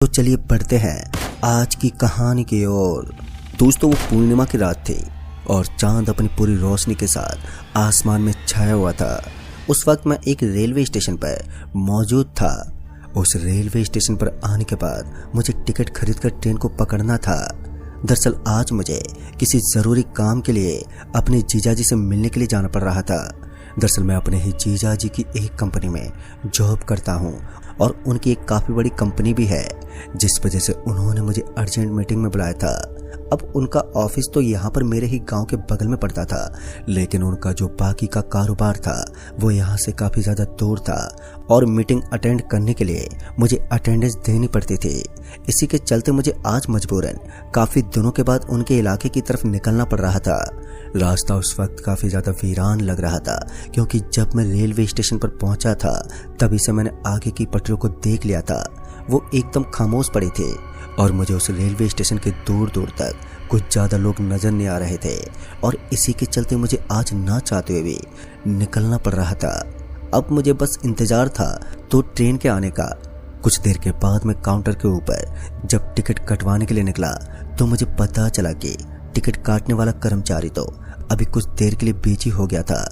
तो चलिए बढ़ते हैं आज की कहानी की ओर। दोस्तों, वो पूर्णिमा की रात थी और चांद अपनी पूरी रोशनी के साथ आसमान में छाया हुआ था। उस वक्त मैं एक रेलवे स्टेशन पर मौजूद था। उस रेलवे स्टेशन पर आने के बाद मुझे टिकट खरीदकर ट्रेन को पकड़ना था। दरअसल आज मुझे किसी ज़रूरी काम के लिए अपने जीजाजी से मिलने के लिए जाना पड़ रहा था। दरअसल मैं अपने ही जीजाजी की एक कंपनी में जॉब करता हूँ और उनकी एक काफ़ी बड़ी कंपनी भी है, जिस वजह से उन्होंने मुझे अर्जेंट मीटिंग में बुलाया था। अब उनका ऑफिस तो यहाँ पर मेरे ही गांव के बगल में पड़ता था, लेकिन उनका जो बाकी का कारोबार था वो यहाँ से काफ़ी ज़्यादा दूर था और मीटिंग अटेंड करने के लिए मुझे अटेंडेंस देनी पड़ती थी। इसी के चलते मुझे आज मजबूरन काफ़ी दिनों के बाद उनके इलाके की तरफ निकलना पड़ रहा था। रास्ता उस वक्त काफ़ी ज़्यादा वीरान लग रहा था, क्योंकि जब मैं रेलवे स्टेशन पर पहुंचा था तभी से मैंने आगे की पटरियों को देख लिया था। वो एकदम खामोश पड़ी थी और मुझे उस रेलवे स्टेशन के दूर दूर तक कुछ ज़्यादा लोग नज़र नहीं आ रहे थे और इसी के चलते मुझे आज ना चाहते हुए भी निकलना पड़ रहा था। अब मुझे बस इंतज़ार था तो ट्रेन के आने का। कुछ देर के बाद मैं काउंटर के ऊपर जब टिकट कटवाने के लिए निकला तो मुझे पता चला कि टिकट काटने वाला कर्मचारी तो अभी कुछ देर के लिए बिजी हो गया था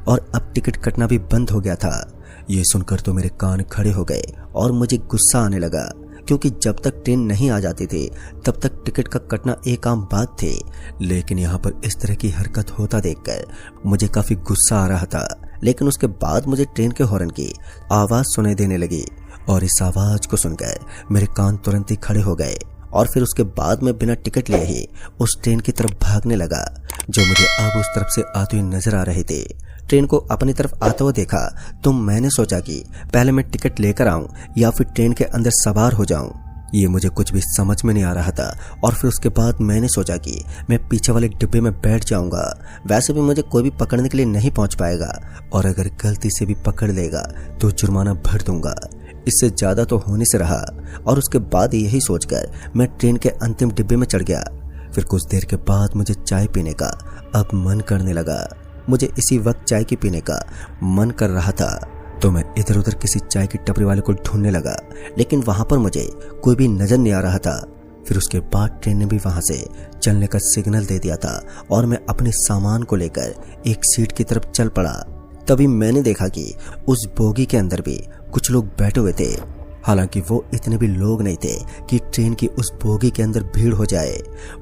और अब टिकट कटना भी बंद हो गया था। ये सुनकर तो मेरे कान खड़े हो गए और मुझे गुस्सा आने लगा, क्योंकि जब तक ट्रेन नहीं आ जाती थी तब तक टिकट का कटना एक आम बात थी। लेकिन यहाँ पर इस तरह की हरकत होता देखकर मुझे काफ़ी गुस्सा आ रहा था। लेकिन उसके बाद मुझे ट्रेन के हॉर्न की आवाज़ सुनाई देने लगी और इस आवाज़ को सुनकर मेरे कान तुरंत ही खड़े हो गए और फिर उसके बाद मैं बिना टिकट लिए ही उस ट्रेन की तरफ भागने लगा, जो मुझे अब उस तरफ से आते हुए नजर आ रहे थे। ट्रेन को अपनी तरफ आता हुआ देखा तो मैंने सोचा कि पहले मैं टिकट लेकर आऊं या फिर ट्रेन के अंदर सवार हो जाऊं। ये मुझे कुछ भी समझ में नहीं आ रहा था और फिर उसके बाद मैंने सोचा कि मैं पीछे वाले डिब्बे में बैठ जाऊंगा। वैसे भी मुझे कोई भी पकड़ने के लिए नहीं पहुंच पाएगा और अगर गलती से भी पकड़ लेगा तो जुर्माना भर दूंगा। इससे ज़्यादा तो होने से रहा और उसके बाद यही सोचकर मैं ट्रेन के अंतिम डिब्बे में चढ़ गया। फिर कुछ देर के बाद मुझे चाय पीने का अब मन करने लगा। मुझे इसी वक्त चाय की पीने का मन कर रहा था तो मैं इधर उधर किसी चाय की टपरी वाले को ढूंढने लगा, लेकिन वहां पर मुझे कोई भी नजर नहीं आ रहा था। फिर उसके बाद ट्रेन ने भी वहां से चलने का सिग्नल दे दिया था और मैं अपने सामान को लेकर एक सीट की तरफ चल पड़ा। तभी मैंने देखा कि उस बोगी के अंदर भी कुछ लोग बैठे हुए थे। हालांकि वो इतने भी लोग नहीं थे कि ट्रेन की उस बोगी के अंदर भीड़ हो जाए।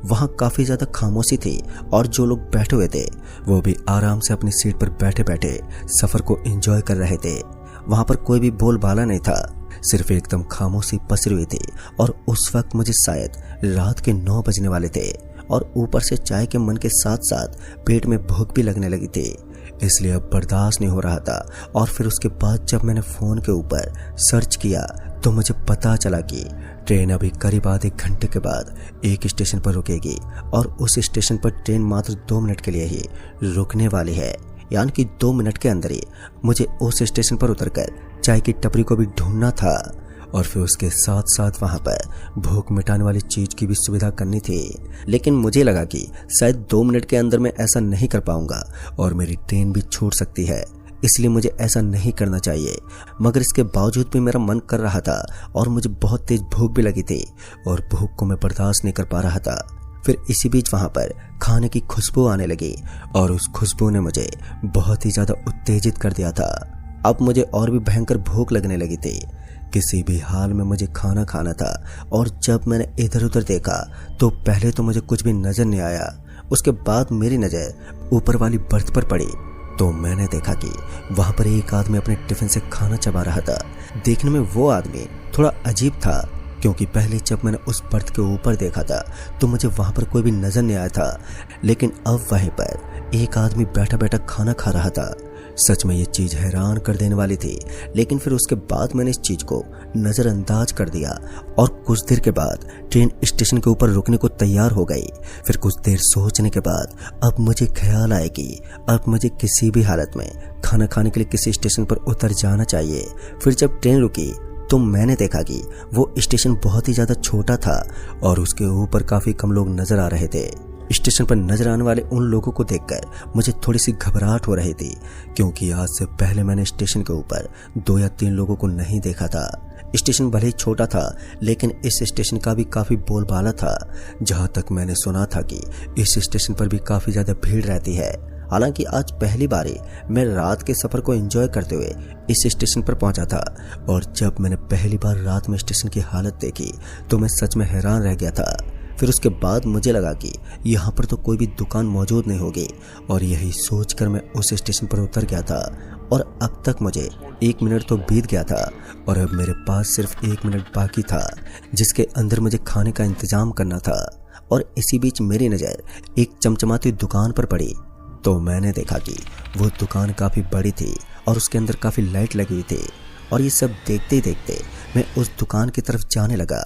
वहां काफी ज्यादा खामोशी थी और जो लोग बैठे हुए थे वो भी आराम से अपनी सीट पर बैठे बैठे सफर को एंजॉय कर रहे थे। वहां पर कोई भी बोलबाला नहीं था, सिर्फ एकदम खामोशी पसरी हुई थी और उस वक्त मुझे शायद रात के 9 बजने वाले थे और ऊपर से चाय के मन के साथ साथ पेट में भूख भी लगने लगी थी, इसलिए अब बर्दाश्त नहीं हो रहा था। और फिर उसके बाद जब मैंने फ़ोन के ऊपर सर्च किया तो मुझे पता चला कि ट्रेन अभी करीब आधे घंटे के बाद एक स्टेशन पर रुकेगी और उस स्टेशन पर ट्रेन मात्र 2 मिनट के लिए ही रुकने वाली है। यानी कि 2 मिनट के अंदर ही मुझे उस स्टेशन पर उतरकर चाय की टपरी को भी ढूंढना था और फिर उसके साथ साथ वहां पर भूख मिटाने वाली चीज की भी सुविधा करनी थी। लेकिन मुझे लगा कि शायद 2 मिनट के अंदर मैं ऐसा नहीं कर पाऊंगा और मेरी ट्रेन भी छूट सकती है, इसलिए मुझे ऐसा नहीं करना चाहिए। मगर इसके बावजूद भी मेरा मन कर रहा था और मुझे बहुत तेज भूख भी लगी थी और भूख को मैं बर्दाश्त नहीं कर पा रहा था। फिर इसी बीच वहां पर खाने की खुशबू आने लगी और उस खुशबू ने मुझे बहुत ही ज्यादा उत्तेजित कर दिया था। अब मुझे और भी भयंकर भूख लगने लगी थी। किसी भी हाल में मुझे खाना खाना था और जब मैंने इधर उधर देखा तो पहले तो मुझे कुछ भी नजर नहीं आया। उसके बाद मेरी नजर ऊपर वाली बर्थ पर पड़ी तो मैंने देखा कि वहां पर एक आदमी अपने टिफिन से खाना चबा रहा था। देखने में वो आदमी थोड़ा अजीब था, क्योंकि पहले जब मैंने उस बर्थ के ऊपर देखा था तो मुझे वहां पर कोई भी नजर नहीं आया था, लेकिन अब वहीं पर एक आदमी बैठा बैठा खाना खा रहा था। सच में ये चीज हैरान कर देने वाली थी, लेकिन फिर उसके बाद मैंने इस चीज को नजरअंदाज कर दिया और कुछ देर के बाद ट्रेन स्टेशन के ऊपर रुकने को तैयार हो गई। फिर कुछ देर सोचने के बाद अब मुझे ख्याल आया कि अब मुझे किसी भी हालत में खाना खाने के लिए किसी स्टेशन पर उतर जाना चाहिए। फिर जब ट्रेन रुकी तो मैंने देखा कि वो स्टेशन बहुत ही ज्यादा छोटा था और उसके ऊपर काफी कम लोग नजर आ रहे थे। स्टेशन पर नजर आने वाले उन लोगों को देखकर मुझे थोड़ी सी घबराहट हो रही थी, क्योंकि आज से पहले मैंने स्टेशन के ऊपर 2 या 3 लोगों को नहीं देखा था। स्टेशन भले ही छोटा था, लेकिन इस स्टेशन का भी काफ़ी बोलबाला था। जहाँ तक मैंने सुना था कि इस स्टेशन पर भी काफ़ी ज़्यादा भीड़ रहती है। हालांकि आज पहली बार मैं रात के सफ़र को एंजॉय करते हुए इस स्टेशन पर पहुंचा था, और जब मैंने पहली बार रात में स्टेशन की हालत देखी तो मैं सच में हैरान रह गया था। फिर उसके बाद मुझे लगा कि यहाँ पर तो कोई भी दुकान मौजूद नहीं होगी, और यही सोचकर मैं उस स्टेशन पर उतर गया था। और अब तक मुझे 1 मिनट तो बीत गया था, और अब मेरे पास सिर्फ 1 मिनट बाकी था, जिसके अंदर मुझे खाने का इंतजाम करना था। और इसी बीच मेरी नज़र एक चमचमाती दुकान पर पड़ी, तो मैंने देखा कि वो दुकान काफ़ी बड़ी थी और उसके अंदर काफ़ी लाइट लगी हुई थी। और ये सब देखते ही देखते मैं उस दुकान की तरफ जाने लगा,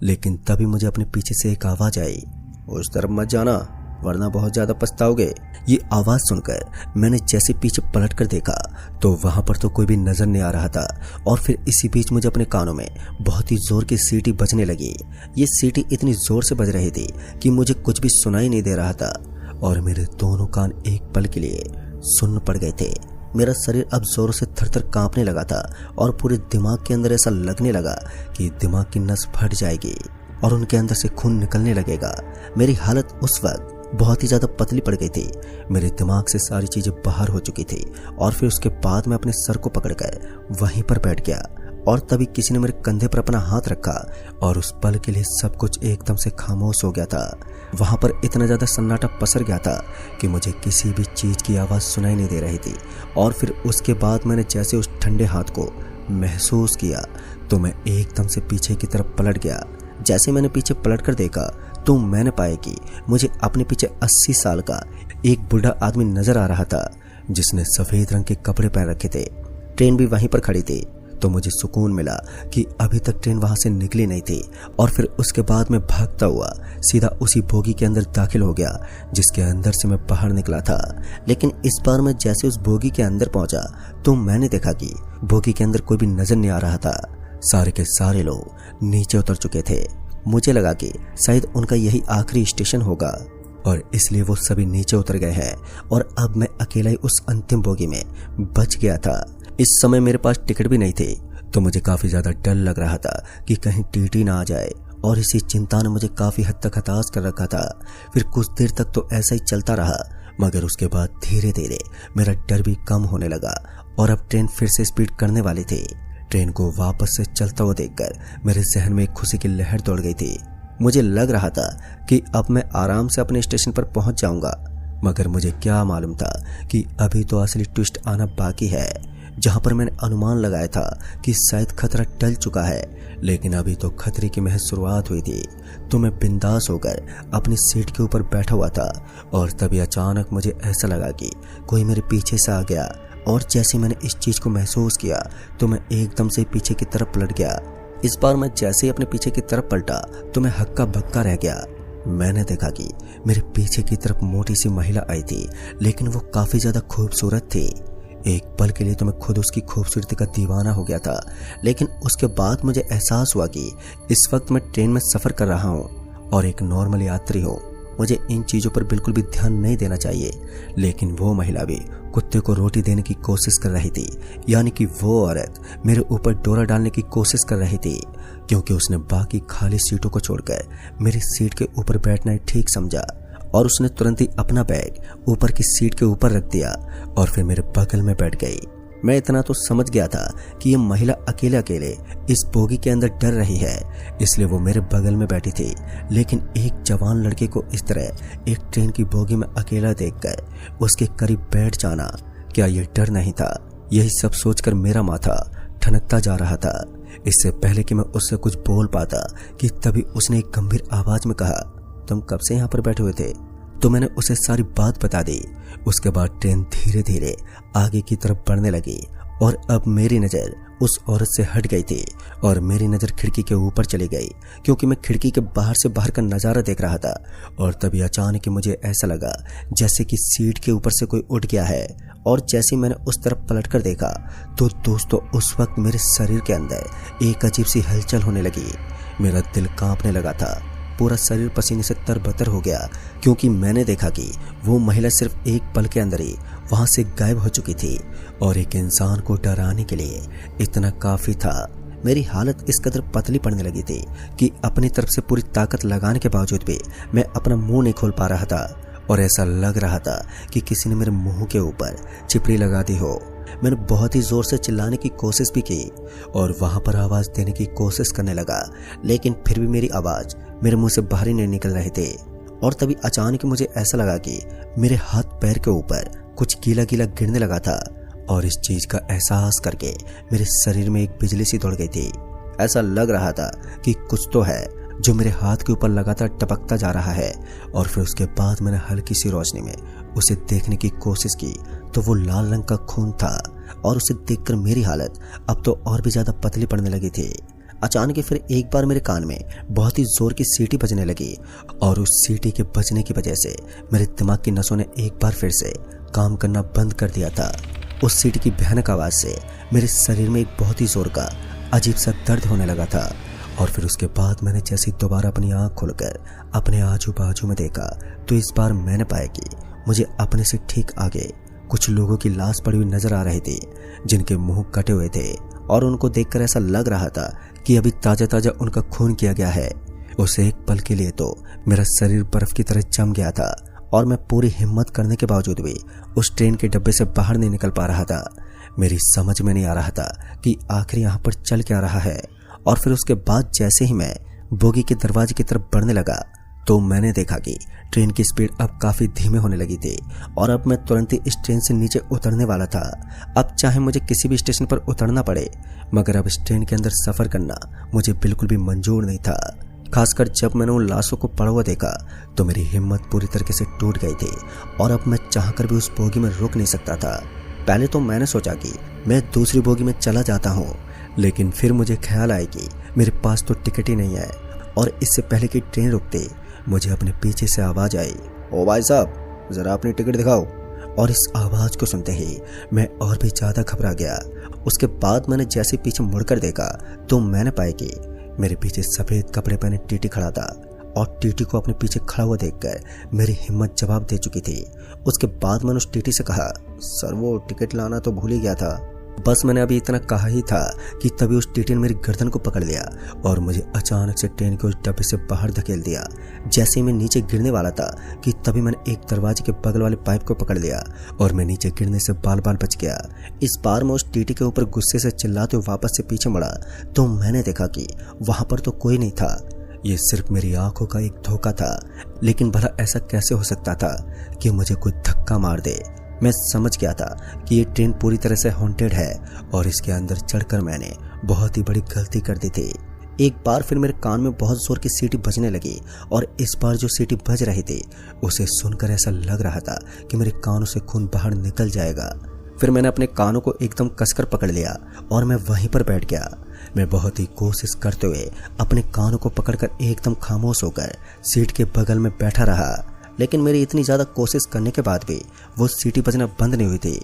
लेकिन तभी मुझे अपने पीछे से एक आवाज़ आई, उस तरफ मत जाना वरना बहुत ज़्यादा पछताओगे। ये आवाज़ सुनकर मैंने जैसे पीछे पलट कर देखा तो वहाँ पर तो कोई भी नज़र नहीं आ रहा था। और फिर इसी बीच मुझे अपने कानों में बहुत ही ज़ोर की सीटी बजने लगी। ये सीटी इतनी ज़ोर से बज रही थी कि मुझे कुछ भी सुनाई नहीं दे रहा था, और मेरे दोनों कान एक पल के लिए सुन्न पड़ गए थे। मेरा शरीर अब जोरों से थरथर कांपने लगा था, और पूरे दिमाग के अंदर ऐसा लगने लगा कि दिमाग की नस फट जाएगी और उनके अंदर से खून निकलने लगेगा। मेरी हालत उस वक्त बहुत ही ज़्यादा पतली पड़ गई थी। मेरे दिमाग से सारी चीज़ें बाहर हो चुकी थी। और फिर उसके बाद मैं अपने सर को पकड़कर वहीं पर बैठ गया, और तभी किसी ने मेरे कंधे पर अपना हाथ रखा, और उस पल के लिए सब कुछ एकदम से खामोश हो गया था। वहाँ पर इतना ज़्यादा सन्नाटा पसर गया था कि मुझे किसी भी चीज़ की आवाज़ सुनाई नहीं दे रही थी। और फिर उसके बाद मैंने जैसे उस ठंडे हाथ को महसूस किया तो मैं एकदम से पीछे की तरफ पलट गया। जैसे मैंने पीछे पलट कर देखा तो मैंने पाया कि मुझे अपने पीछे 80 साल का एक बूढ़ा आदमी नजर आ रहा था, जिसने सफ़ेद रंग के कपड़े पहन रखे थे। ट्रेन भी वहीं पर खड़ी थी, तो मुझे सुकून मिला कि अभी तक ट्रेन वहां से निकली नहीं थी। और फिर उसके बाद मैं भागता हुआ सीधा उसी बोगी के अंदर दाखिल हो गया जिसके अंदर से मैं बाहर निकला था। लेकिन इस बार मैं जैसे उस बोगी के अंदर पहुंचा तो मैंने देखा कि बोगी के अंदर कोई भी नजर नहीं आ रहा था। सारे के सारे लोग नीचे उतर चुके थे। मुझे लगा कि शायद उनका यही आखिरी स्टेशन होगा, और इसलिए वो सभी नीचे उतर गए हैं, और अब मैं अकेला ही उस अंतिम बोगी में बच गया था। इस समय मेरे पास टिकट भी नहीं थे, तो मुझे काफ़ी ज़्यादा डर लग रहा था कि कहीं टीटी ना आ जाए, और इसी चिंता ने मुझे काफ़ी हद तक हताश कर रखा था। फिर कुछ देर तक तो ऐसा ही चलता रहा, मगर उसके बाद धीरे धीरे मेरा डर भी कम होने लगा, और अब ट्रेन फिर से स्पीड करने वाली थी। ट्रेन को वापस से चलता हुआ देखकर मेरे जहन में एक खुशी की लहर दौड़ गई थी। मुझे लग रहा था कि अब मैं आराम से अपने स्टेशन पर पहुंच जाऊंगा, मगर मुझे क्या मालूम था कि अभी तो असली ट्विस्ट आना बाकी है। जहां पर मैंने अनुमान लगाया था कि शायद खतरा टल चुका है, लेकिन अभी तो खतरे की महज शुरुआत हुई थी। तो मैं बिंदास होकर अपनी सीट के ऊपर बैठा हुआ था, और तभी अचानक मुझे ऐसा लगा कि कोई मेरे पीछे से आ गया। और जैसे मैंने इस चीज़ को महसूस किया तो मैं एकदम से पीछे की तरफ पलट गया। इस बार मैं जैसे ही अपने पीछे की तरफ पलटा तो मैं हक्का बक्का रह गया। मैंने देखा कि मेरे पीछे की तरफ मोटी सी महिला आई थी, लेकिन वो काफ़ी ज़्यादा खूबसूरत थी। एक पल के लिए तो मैं खुद उसकी खूबसूरती का दीवाना हो गया था, लेकिन उसके बाद मुझे एहसास हुआ कि इस वक्त मैं ट्रेन में सफ़र कर रहा हूँ और एक नॉर्मल यात्री हूँ। मुझे इन चीज़ों पर बिल्कुल भी ध्यान नहीं देना चाहिए, लेकिन वो महिला भी कुत्ते को रोटी देने की कोशिश कर रही थी। यानी कि वो औरत मेरे ऊपर डोरा डालने की कोशिश कर रही थी, क्योंकि उसने बाकी खाली सीटों को छोड़कर मेरी सीट के ऊपर बैठना ही ठीक समझा, और उसने तुरंत ही अपना बैग ऊपर की सीट के ऊपर रख दिया और फिर मेरे बगल में बैठ गई। मैं इतना तो समझ गया था कि ये महिला अकेले अकेले इस बोगी के अंदर डर रही है, इसलिए वो मेरे बगल में बैठी थी। लेकिन एक जवान लड़के को इस तरह एक ट्रेन की बोगी में अकेला देखकर उसके करीब बैठ जाना, क्या ये डर नहीं था? यही सब सोचकर मेरा माथा ठनकता जा रहा था। इससे पहले कि मैं उससे कुछ बोल पाता कि तभी उसने एक गंभीर आवाज में कहा, तुम कब से यहाँ पर बैठे हुए थे? तो मैंने उसे सारी बात बता दी। उसके बाद ट्रेन धीरे धीरे आगे की तरफ बढ़ने लगी, और अब मेरी नज़र उस औरत से हट गई थी और मेरी नज़र खिड़की के ऊपर चली गई, क्योंकि मैं खिड़की के बाहर से बाहर का नज़ारा देख रहा था। और तभी अचानक मुझे ऐसा लगा जैसे कि सीट के ऊपर से कोई उठ गया है, और जैसे मैंने उस तरफ पलटकर देखा तो दोस्तों उस वक्त मेरे शरीर के अंदर एक अजीब सी हलचल होने लगी। मेरा दिल कांपने लगा था, पूरा शरीर पसीने से तरबतर हो गया, क्योंकि मैंने देखा कि वो महिला सिर्फ एक पल के अंदर ही वहां से गायब हो चुकी थी, और एक इंसान को डराने के लिए इतना काफी था। मेरी हालत इस कदर पतली पड़ने लगी थी कि अपनी तरफ से पूरी ताकत लगाने के बावजूद भी मैं अपना मुंह नहीं खोल पा रहा था और ऐसा लग रहा था कि किसी ने मेरे मुंह के ऊपर चिपड़ी लगा दी हो। मैंने बहुत ही जोर से चिल्लाने की कोशिश भी की और वहां पर आवाज देने की कोशिश करने लगा, लेकिन फिर भी मेरी आवाज मेरे मुंह से बाहर ही नहीं निकल रहे थे। और तभी अचानक मुझे ऐसा लगा कि मेरे हाथ पैर के ऊपर कुछ गीला गीला गिरने लगा था और इस चीज का एहसास करके मेरे शरीर में एक बिजली सी दौड़ गई थी। ऐसा लग रहा था कि कुछ तो है जो मेरे हाथ के ऊपर लगातार टपकता जा रहा है। और फिर उसके बाद मैंने हल्की सी रोशनी में उसे देखने की कोशिश की तो वो लाल रंग का खून था और उसे देखकर मेरी हालत अब तो और भी ज्यादा पतली पड़ने लगी थी। अचानक फिर एक बार मेरे कान में बहुत ही जोर की सीटी बजने लगी और उस सीटी के बजने की वजह से मेरे दिमाग की नसों ने एक बार फिर से काम करना बंद कर दिया था। उस सीटी की भयानक आवाज से मेरे शरीर में एक बहुत ही जोर का अजीब सा दर्द होने लगा था। और फिर उसके बाद मैंने जैसे दोबारा अपनी आंख खोलकर अपने आजू बाजू में देखा तो इस बार मैंने पाया कि मुझे अपने से ठीक आगे कुछ लोगों की लाश पड़ी हुई नजर आ रही थी जिनके मुंह कटे हुए थे और उनको देखकर ऐसा लग रहा था कि अभी ताजा ताजा उनका खून किया गया है। उस एक पल के लिए तो मेरा शरीर बर्फ की तरह जम गया था और मैं पूरी हिम्मत करने के बावजूद भी उस ट्रेन के डब्बे से बाहर नहीं निकल पा रहा था। मेरी समझ में नहीं आ रहा था कि आखिर यहाँ पर चल क्या रहा है। और फिर उसके बाद जैसे ही मैं बोगी के दरवाजे की तरफ बढ़ने लगा तो मैंने देखा कि ट्रेन की स्पीड अब काफी धीमे होने लगी थी और अब मैं तुरंत ही इस ट्रेन से नीचे उतरने वाला था। अब चाहे मुझे किसी भी स्टेशन पर उतरना पड़े, मगर अब इस ट्रेन के अंदर सफर करना मुझे बिल्कुल भी मंजूर नहीं था। खासकर जब मैंने उन लाशों को पड़ा हुआ देखा तो मेरी हिम्मत पूरी तरीके से टूट गई थी और अब मैं चाहकर भी उस बोगी में रुक नहीं सकता था। पहले तो मैंने सोचा कि मैं दूसरी बोगी में चला जाता हूँ, लेकिन फिर मुझे ख्याल आया कि मेरे पास तो टिकट ही नहीं है। और इससे पहले कि ट्रेन रुकते मुझे अपने पीछे से आवाज आई, ओ भाई साहब जरा अपनी टिकट दिखाओ। और इस आवाज को सुनते ही मैं और भी ज्यादा घबरा गया। उसके बाद मैंने जैसे पीछे मुड़कर देखा तो मैंने पाया कि मेरे पीछे सफेद कपड़े पहने टीटी खड़ा था और टीटी को अपने पीछे खड़ा हुआ देखकर मेरी हिम्मत जवाब दे चुकी थी। उसके बाद मैंने उस टीटी से कहा, सर वो टिकट लाना तो भूल ही गया था। बस मैंने अभी इतना कहा ही था कि तभी उस टीटी ने मेरी गर्दन को पकड़ लिया और मुझे अचानक से ट्रेन के उस डब्बे से बाहर धकेल दिया। जैसे ही मैं नीचे गिरने वाला था कि तभी मैंने एक दरवाजे के बगल वाले पाइप को पकड़ लिया और मैं नीचे गिरने से बाल बाल बच गया। इस बार मैं उस टीटी के ऊपर गुस्से से चिल्लाते हुए वापस से पीछे मुड़ा तो मैंने देखा कि वहां पर तो कोई नहीं था। ये सिर्फ मेरी आंखों का एक धोखा था, लेकिन भला ऐसा कैसे हो सकता था कि मुझे कोई धक्का मार दे। मैं समझ गया था कि ये ट्रेन पूरी तरह से हॉन्टेड है और इसके अंदर चढ़कर मैंने बहुत ही बड़ी गलती कर दी थी। एक बार फिर मेरे कान में बहुत जोर की सीटी बजने लगी और इस बार जो सीटी बज रही थी उसे सुनकर ऐसा लग रहा था कि मेरे कानों से खून बाहर निकल जाएगा। फिर मैंने अपने कानों को एकदम कसकर पकड़ लिया और मैं वहीं पर बैठ गया। मैं बहुत ही कोशिश करते हुए अपने कानों को पकड़कर एकदम खामोश होकर सीट के बगल में बैठा रहा, लेकिन मेरी इतनी ज्यादा कोशिश करने के बाद भी वो सीटी बजना बंद नहीं हुई थी।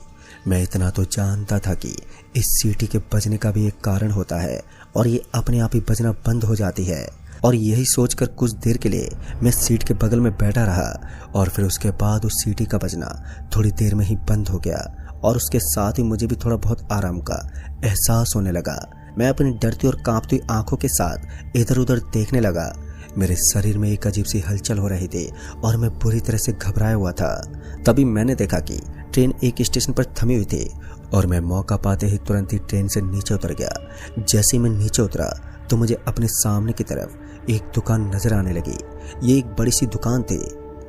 मैं इतना तो जानता था कि इस सीटी के बजने का भी एक कारण होता है और ये अपने आप ही बजना बंद हो जाती है। और यही सोचकर कुछ देर के लिए मैं सीट के बगल में बैठा रहा और फिर उसके बाद उस सीटी का बजना थोड़ी देर में ही बंद हो गया और उसके साथ ही मुझे भी थोड़ा बहुत आराम का एहसास होने लगा। मैं अपनी डरती और कांपती आंखों के साथ इधर उधर देखने लगा। मेरे शरीर में एक अजीब सी हलचल हो रही थी और मैं बुरी तरह से घबराया हुआ था। तभी मैंने देखा कि ट्रेन एक स्टेशन पर थमी हुई थी और मैं मौका पाते ही तुरंत ही ट्रेन से नीचे उतर गया। जैसे ही मैं नीचे उतरा तो मुझे अपने सामने की तरफ एक दुकान नजर आने लगी। ये एक बड़ी सी दुकान थी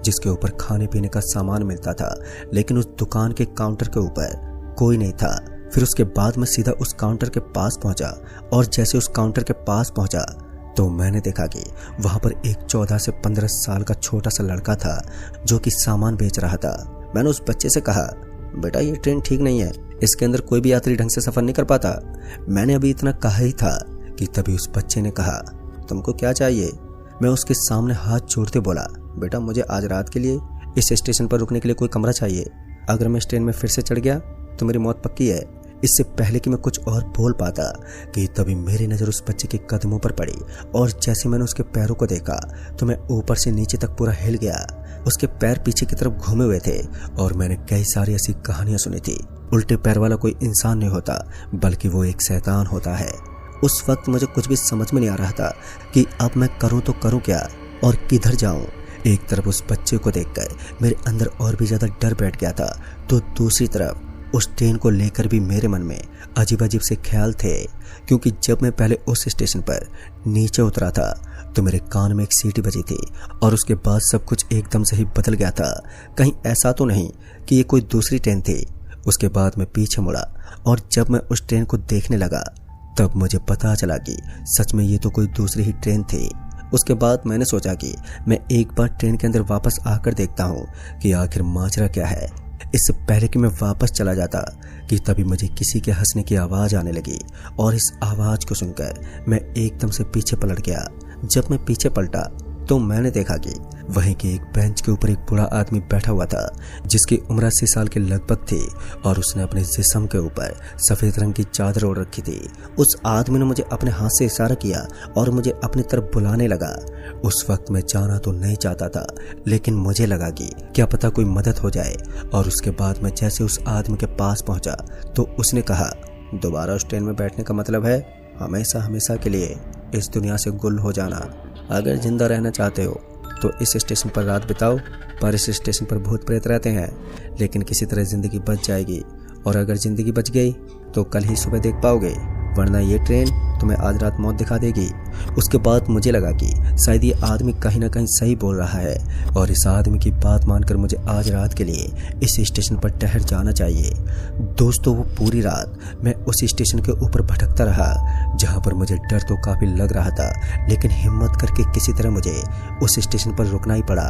जिसके ऊपर खाने पीने का सामान मिलता था, लेकिन उस दुकान के काउंटर के ऊपर कोई नहीं था। फिर उसके बाद मैं सीधा उस काउंटर के पास पहुंचा और जैसे उस काउंटर के पास पहुंचा तो मैंने देखा कि वहां पर एक 14 से 15 साल का छोटा सा लड़का था जो कि सामान बेच रहा था। मैंने उस बच्चे से कहा, बेटा ये ट्रेन ठीक नहीं है, इसके अंदर कोई भी यात्री ढंग से सफर नहीं कर पाता। मैंने अभी इतना कहा ही था कि तभी उस बच्चे ने कहा, तुमको क्या चाहिए? मैं उसके सामने हाथ जोड़ते बोला, बेटा मुझे आज रात के लिए इस स्टेशन पर रुकने के लिए कोई कमरा चाहिए। अगर मैं इस ट्रेन में फिर से चढ़ गया तो मेरी मौत पक्की है। इससे पहले कि मैं कुछ और बोल पाता कि तभी मेरी नजर उस बच्चे के कदमों पर पड़ी और जैसे मैंने उसके पैरों को देखा तो मैं ऊपर से नीचे तक पूरा हिल गया। उसके पैर पीछे की तरफ घूमे हुए थे और मैंने कई सारी ऐसी कहानियां सुनी थी। उल्टे पैर वाला कोई इंसान नहीं होता बल्कि वो एक शैतान होता है। उस वक्त मुझे कुछ भी समझ में नहीं आ रहा था कि अब मैं करूं तो करूं क्या और किधर जाऊं। एक तरफ उस बच्चे को देखकर मेरे अंदर और भी ज़्यादा डर बैठ गया था, तो दूसरी तरफ उस ट्रेन को लेकर भी मेरे मन में अजीब अजीब से ख्याल थे। क्योंकि जब मैं पहले उस स्टेशन पर नीचे उतरा था तो मेरे कान में एक सीटी बजी थी और उसके बाद सब कुछ एकदम से ही बदल गया था। कहीं ऐसा तो नहीं कि ये कोई दूसरी ट्रेन थी। उसके बाद मैं पीछे मुड़ा और जब मैं उस ट्रेन को देखने लगा तब मुझे पता चला कि सच में ये तो कोई दूसरी ही ट्रेन थी। उसके बाद मैंने सोचा कि मैं एक बार ट्रेन के अंदर वापस आकर देखता हूँ कि आखिर माजरा क्या है। इससे पहले कि मैं वापस चला जाता कि तभी मुझे किसी के हंसने की आवाज़ आने लगी और इस आवाज़ को सुनकर मैं एकदम से पीछे पलट गया। जब मैं पीछे पलटा तो मैंने देखा कि वहीं के एक बेंच के ऊपर एक बूढ़ा आदमी बैठा हुआ था जिसकी उम्र 80 साल के लगभग थी और उसने अपने जिस्म के ऊपर सफ़ेद रंग की चादर ओढ़ रखी थी। उस आदमी ने मुझे अपने हाथ से इशारा किया और मुझे अपनी तरफ बुलाने लगा। उस वक्त मैं जाना तो नहीं चाहता था, लेकिन मुझे लगा कि क्या पता कोई मदद हो जाए। और उसके बाद मैं जैसे उस आदमी के पास पहुंचा तो उसने कहा, दोबारा उस ट्रेन में बैठने का मतलब है हमेशा हमेशा के लिए इस दुनिया से गुल हो जाना। अगर जिंदा रहना चाहते हो तो इस स्टेशन पर रात बिताओ, पर इस स्टेशन पर भूत प्रेत रहते हैं, लेकिन किसी तरह जिंदगी बच जाएगी। और अगर जिंदगी बच गई तो कल ही सुबह देख पाओगे, वरना ये ट्रेन तुम्हें आज रात मौत दिखा देगी। उसके बाद मुझे लगा कि शायद ये आदमी कहीं ना कहीं सही बोल रहा है और इस आदमी की बात मानकर मुझे आज रात के लिए इस स्टेशन पर ठहर जाना चाहिए। दोस्तों, वो पूरी रात मैं उस स्टेशन के ऊपर भटकता रहा जहाँ पर मुझे डर तो काफ़ी लग रहा था, लेकिन हिम्मत करके किसी तरह मुझे उस स्टेशन पर रुकना ही पड़ा।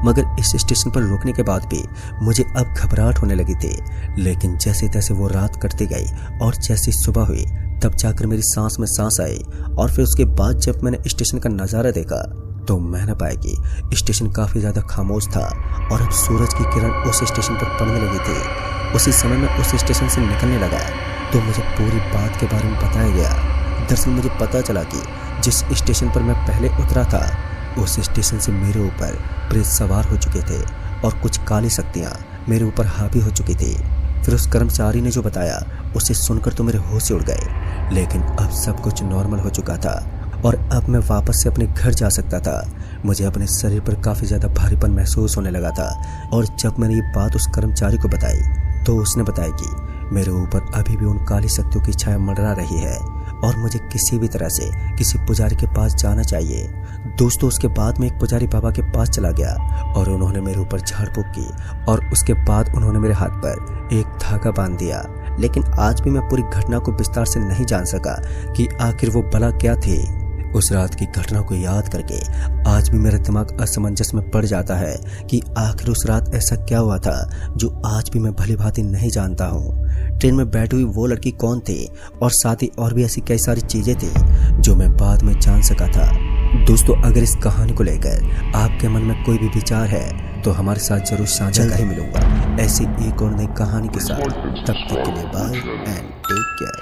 मगर इस स्टेशन पर रुकने के बाद भी मुझे अब घबराहट होने लगी थी। लेकिन जैसे तैसे वो रात कटती गई और जैसी सुबह हुई तब जाकर मेरी सांस में सांस आई। और फिर उसके बाद जब मैंने स्टेशन का नज़ारा देखा तो मैंने पाया कि स्टेशन काफ़ी ज़्यादा खामोश था और अब सूरज की किरण उस स्टेशन पर पड़ने लगी थी। उसी समय मैं उस स्टेशन से निकलने लगा तो मुझे पूरी बात के बारे में बताया गया। दरअसल मुझे पता चला कि जिस स्टेशन पर मैं पहले उतरा था उस स्टेशन से मेरे ऊपर प्रेत सवार हो चुके थे और कुछ काली शक्तियाँ मेरे ऊपर हावी हो चुकी थी। फिर उस कर्मचारी ने जो बताया उसे सुनकर तो मेरे होश उड़ गए, लेकिन अब सब कुछ नॉर्मल हो चुका था और अब मैं वापस से अपने घर जा सकता था। मुझे अपने शरीर पर काफ़ी ज़्यादा भारीपन महसूस होने लगा था और जब मैंने ये बात उस कर्मचारी को बताई तो उसने बताया कि मेरे ऊपर अभी भी उन काली शक्तियों की छाया मंडरा रही है और मुझे किसी भी तरह से किसी पुजारी के पास जाना चाहिए। दोस्तों, उसके बाद मैं एक पुजारी बाबा के पास चला गया और उन्होंने मेरे ऊपर झाड़ फूक की और उसके बाद उन्होंने मेरे हाथ पर एक धागा बांध दिया। लेकिन आज भी मैं पूरी घटना को विस्तार से नहीं जान सका कि आखिर वो बला क्या थी। उस रात की घटना को याद करके आज भी मेरा दिमाग असमंजस में पड़ जाता है कि आखिर उस रात ऐसा क्या हुआ था जो आज भी मैं भली भांति नहीं जानता हूँ। ट्रेन में बैठी हुई वो लड़की कौन थी और साथ ही और भी ऐसी कई सारी चीजें थी जो मैं बाद में जान सका था। दोस्तों, अगर इस कहानी को लेकर आपके मन में कोई भी विचार है तो हमारे साथ जरूर साझा करें। मिलूंगा ऐसी एक और नई कहानी के साथ। तब तक के लिए बाय एंड टेक केयर।